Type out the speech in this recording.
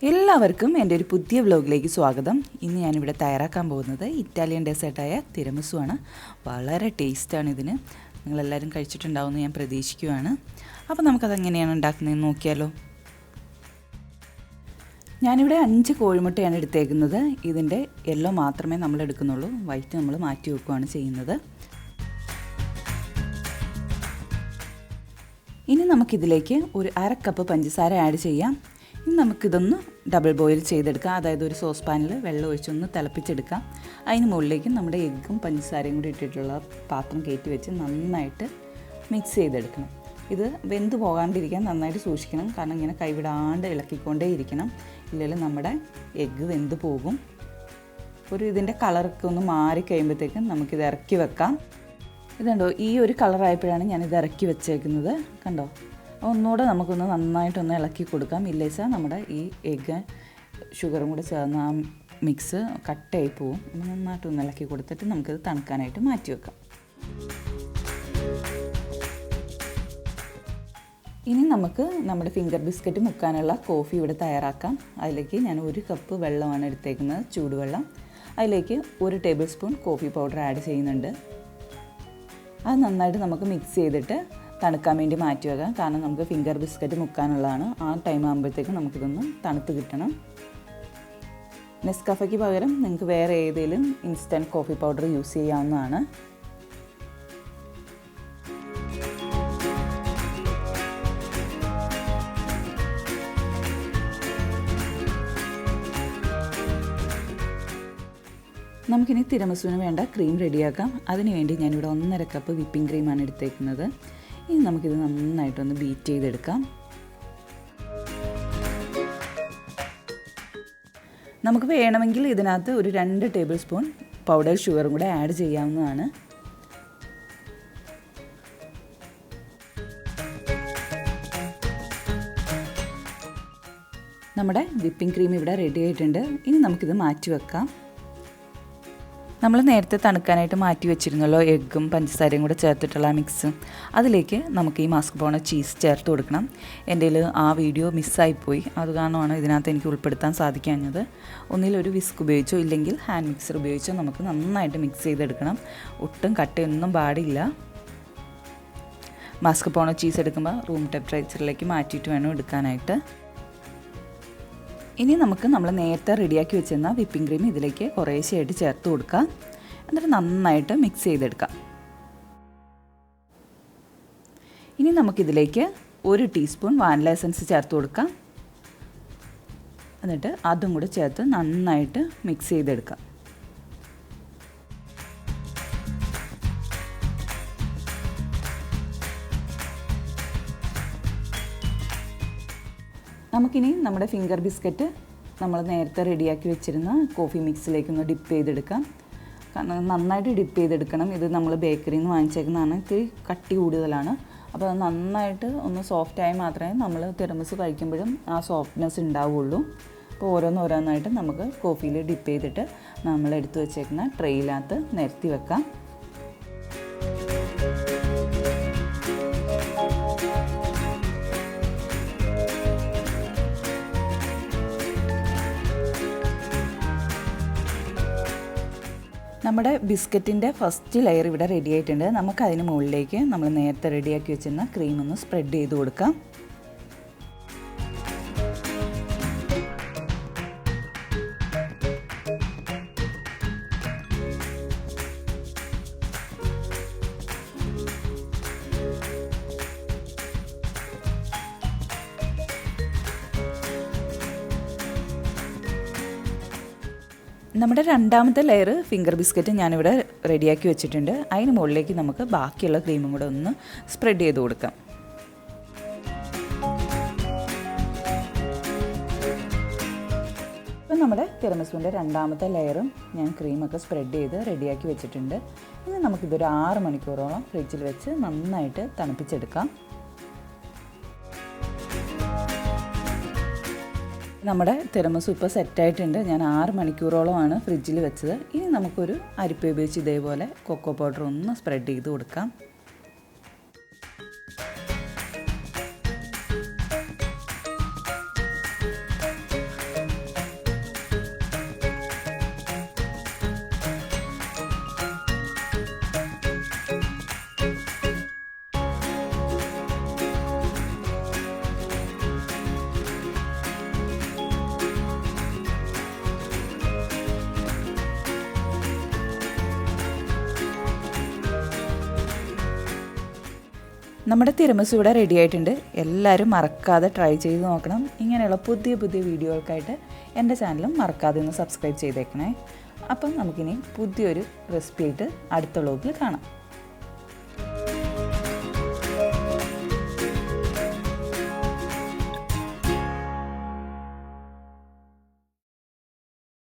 എല്ലാവർക്കും എൻ്റെ ഒരു പുതിയ വ്ലോഗിലേക്ക് സ്വാഗതം. ഇന്ന് ഞാനിവിടെ തയ്യാറാക്കാൻ പോകുന്നത് ഇറ്റാലിയൻ ഡെസേർട്ടായ തിരമിസു ആണ്. വളരെ ടേസ്റ്റാണ് ഇതിന്. നിങ്ങളെല്ലാവരും കഴിച്ചിട്ടുണ്ടാവുമെന്ന് ഞാൻ പ്രതീക്ഷിക്കുകയാണ്. അപ്പോൾ നമുക്കതെങ്ങനെയാണ് ഉണ്ടാക്കുന്നതെന്ന് നോക്കിയാലോ. ഞാനിവിടെ 5 കോഴിമുട്ടയാണ് എടുത്തേക്കുന്നത്. ഇതിൻ്റെ യെല്ലോ മാത്രമേ നമ്മൾ എടുക്കുന്നുള്ളൂ, വൈറ്റ് നമ്മൾ മാറ്റി വെക്കുകയാണ് ചെയ്യുന്നത്. ഇനി നമുക്കിതിലേക്ക് ഒരു 1/2 കപ്പ് പഞ്ചസാര ആഡ് ചെയ്യാം. ഇനി നമുക്കിതൊന്ന് ഡബിൾ ബോയിൽ ചെയ്തെടുക്കാം. അതായത് ഒരു സോസ് പാനിൽ വെള്ളം ഒഴിച്ചൊന്ന് തിളപ്പിച്ചെടുക്കാം. അതിന് മുകളിലേക്ക് നമ്മുടെ എഗ്ഗും പഞ്ചസാരയും കൂടി ഇട്ടിട്ടുള്ള പാത്രം കയറ്റി വെച്ച് നന്നായിട്ട് മിക്സ് ചെയ്തെടുക്കണം. ഇത് വെന്ത് പോകാണ്ടിരിക്കാൻ നന്നായിട്ട് സൂക്ഷിക്കണം. കാരണം ഇങ്ങനെ കൈവിടാണ്ട് ഇളക്കിക്കൊണ്ടേ ഇരിക്കണം, ഇല്ലെങ്കിൽ നമ്മുടെ എഗ്ഗ് വെന്ത് പോകും. ഇതിൻ്റെ കളറൊക്കെ ഒന്ന് മാറിക്കഴിയുമ്പോഴത്തേക്കും നമുക്കിത് ഇറക്കി വെക്കാം. ഇതുണ്ടോ, ഈ ഒരു കളറായപ്പോഴാണ് ഞാനിത് ഇറക്കി വെച്ചേക്കുന്നത്. കണ്ടോ, ഒന്നുകൂടെ നമുക്കൊന്ന് നന്നായിട്ടൊന്ന് ഇളക്കി കൊടുക്കാം. ഇല്ലേച്ചാൽ നമ്മുടെ ഈ എഗ്ഗ് ഷുഗറും കൂടെ ചേർന്ന് ആ മിക്സ് കട്ടായി പോവും. നന്നായിട്ടൊന്ന് ഇളക്കി കൊടുത്തിട്ട് നമുക്കിത് തണുക്കാനായിട്ട് മാറ്റി വെക്കാം. ഇനി നമുക്ക് നമ്മുടെ ഫിംഗർ ബിസ്ക്കറ്റ് മുക്കാനുള്ള കോഫി ഇവിടെ തയ്യാറാക്കാം. അതിലേക്ക് ഞാൻ 1 കപ്പ് വെള്ളമാണ് എടുത്തേക്കുന്നത്, ചൂടുവെള്ളം. അതിലേക്ക് 1 table spoon coffee powder add ചെയ്യുന്നുണ്ട്. അത് നന്നായിട്ട് നമുക്ക് മിക്സ് ചെയ്തിട്ട് തണുക്കാൻ വേണ്ടി മാറ്റി വെക്കാം. കാരണം നമുക്ക് ഫിംഗർ ബിസ്ക്കറ്റ് മുക്കാനുള്ളതാണ്. ആ ടൈം ആകുമ്പോഴത്തേക്കും നമുക്കിതൊന്ന് തണുത്ത് കിട്ടണം. നെസ്കഫയ്ക്ക് പകരം നിങ്ങൾക്ക് വേറെ ഏതെങ്കിലും ഇൻസ്റ്റൻറ്റ് കോഫി പൗഡർ യൂസ് ചെയ്യാവുന്നതാണ്. നമുക്കിനി തിരമിസുവിന് വേണ്ട ക്രീം റെഡിയാക്കാം. അതിനുവേണ്ടി ഞാനിവിടെ 1.5 കപ്പ് വിപ്പിംഗ് ക്രീമാണ് എടുത്തേക്കുന്നത്. ഇനി നമുക്കിത് നന്നായിട്ടൊന്ന് ബീറ്റ് ചെയ്തെടുക്കാം. നമുക്ക് വേണമെങ്കിൽ ഇതിനകത്ത് ഒരു 2 ടേബിൾ സ്പൂൺ പൗഡർ ഷുഗറും കൂടെ ആഡ് ചെയ്യാവുന്നതാണ്. നമ്മുടെ വിപ്പിംഗ് ക്രീം ഇവിടെ റെഡി ആയിട്ടുണ്ട്. ഇനി നമുക്കിത് മാറ്റി വെക്കാം. നമ്മൾ നേരത്തെ തണുക്കാനായിട്ട് മാറ്റി വെച്ചിരുന്നല്ലോ എഗ്ഗും പഞ്ചസാരയും കൂടെ ചേർത്തിട്ടുള്ള മിക്സ്. അതിലേക്ക് നമുക്ക് ഈ മാസ്ക് ചീസ് ചേർത്ത് കൊടുക്കണം. എൻ്റെ ആ വീഡിയോ മിസ്സായിപ്പോയി, അത് കാരണമാണ് ഇതിനകത്ത് എനിക്ക് ഉൾപ്പെടുത്താൻ സാധിക്കാഞ്ഞത്. ഒന്നിലൊരു വിസ്ക് ഉപയോഗിച്ചോ ഇല്ലെങ്കിൽ ഹാൻഡ് മിക്സർ ഉപയോഗിച്ചോ നമുക്ക് നന്നായിട്ട് മിക്സ് ചെയ്തെടുക്കണം. ഒട്ടും കട്ടയൊന്നും പാടില്ല. മാസ്ക് ചീസ് എടുക്കുമ്പോൾ റൂം ടെമ്പറേച്ചറിലേക്ക് മാറ്റിയിട്ട് വേണം എടുക്കാനായിട്ട്. ഇനി നമുക്ക് നമ്മൾ നേരത്തെ റെഡിയാക്കി വെച്ചിരുന്ന വിപ്പിംഗ് ക്രീം ഇതിലേക്ക് കുറേശ്ശെയായിട്ട് ചേർത്ത് കൊടുക്കാം. എന്നിട്ട് നന്നായിട്ട് മിക്സ് ചെയ്തെടുക്കാം. ഇനി നമുക്കിതിലേക്ക് 1 ടീസ്പൂൺ വാനില എസൻസ് ചേർത്ത് കൊടുക്കാം. എന്നിട്ട് അതും കൂടെ ചേർത്ത് നന്നായിട്ട് മിക്സ് ചെയ്തെടുക്കാം. നമുക്കിനി നമ്മുടെ ഫിംഗർ ബിസ്ക്കറ്റ് നമ്മൾ നേരത്തെ റെഡിയാക്കി വെച്ചിരുന്ന കോഫി മിക്സിലേക്കൊന്ന് ഡിപ്പ് ചെയ്തെടുക്കാം. കാരണം നന്നായിട്ട് ഡിപ്പ് ചെയ്തെടുക്കണം. ഇത് നമ്മൾ ബേക്കറിയിൽ നിന്ന് വാങ്ങിച്ചേക്കുന്നതാണ്. ഇത്തിരി കട്ടി കൂടുതലാണ്. അപ്പോൾ അത് നന്നായിട്ട് ഒന്ന് സോഫ്റ്റായി മാത്രമേ നമ്മൾ തിരമിസു കഴിക്കുമ്പോഴും ആ സോഫ്റ്റ്നെസ് ഉണ്ടാവുള്ളൂ. അപ്പോൾ ഓരോന്നായിട്ട് നമുക്ക് കോഫിയിൽ ഡിപ്പ് ചെയ്തിട്ട് നമ്മൾ എടുത്തു വെച്ചേക്കുന്ന ട്രെയിനകത്ത് നിരത്തി വെക്കാം. നമ്മുടെ ബിസ്ക്കറ്റിൻ്റെ ഫസ്റ്റ് ലെയർ ഇവിടെ റെഡി ആയിട്ടുണ്ട്. നമുക്കതിന് മുകളിലേക്ക് നമ്മൾ നേരത്തെ റെഡിയാക്കി വെച്ചിരുന്ന ക്രീം ഒന്ന് സ്പ്രെഡ് ചെയ്ത് കൊടുക്കാം. നമ്മുടെ രണ്ടാമത്തെ ലെയർ ഫിംഗർ ബിസ്ക്കറ്റ് ഞാനിവിടെ റെഡിയാക്കി വെച്ചിട്ടുണ്ട്. അതിന് മുകളിലേക്ക് നമുക്ക് ബാക്കിയുള്ള ക്രീമും കൂടെ ഒന്ന് സ്പ്രെഡ് ചെയ്ത് കൊടുക്കാം. ഇപ്പം നമ്മുടെ തിരമിസുവിൻ്റെ രണ്ടാമത്തെ ലെയറും ഞാൻ ക്രീമൊക്കെ സ്പ്രെഡ് ചെയ്ത് റെഡിയാക്കി വെച്ചിട്ടുണ്ട്. ഇനി നമുക്കിതൊരു 6 മണിക്കൂറോളം ഫ്രിഡ്ജിൽ വെച്ച് നന്നായിട്ട് തണുപ്പിച്ചെടുക്കാം. നമ്മുടെ തിരമിസു ഇപ്പോൾ സെറ്റായിട്ടുണ്ട്. ഞാൻ 6 മണിക്കൂറോളമാണ് ഫ്രിഡ്ജിൽ വെച്ചത്. ഇനി നമുക്കൊരു അരിപ്പ ഉപയോഗിച്ച് ഇതേപോലെ കൊക്കോ പൗഡർ ഒന്ന് സ്പ്രെഡ് ചെയ്ത് കൊടുക്കാം. നമ്മുടെ തിരമിസു ഇവിടെ റെഡി ആയിട്ടുണ്ട്. എല്ലാവരും മറക്കാതെ ട്രൈ ചെയ്ത് നോക്കണം. ഇങ്ങനെയുള്ള പുതിയ പുതിയ വീഡിയോകൾക്കായിട്ട് എൻ്റെ ചാനലും മറക്കാതെ ഒന്ന് സബ്സ്ക്രൈബ് ചെയ്തേക്കണേ. അപ്പം നമുക്കിനി പുതിയൊരു റെസിപ്പി ആയിട്ട് അടുത്ത വ്ലോഗിൽ കാണാം.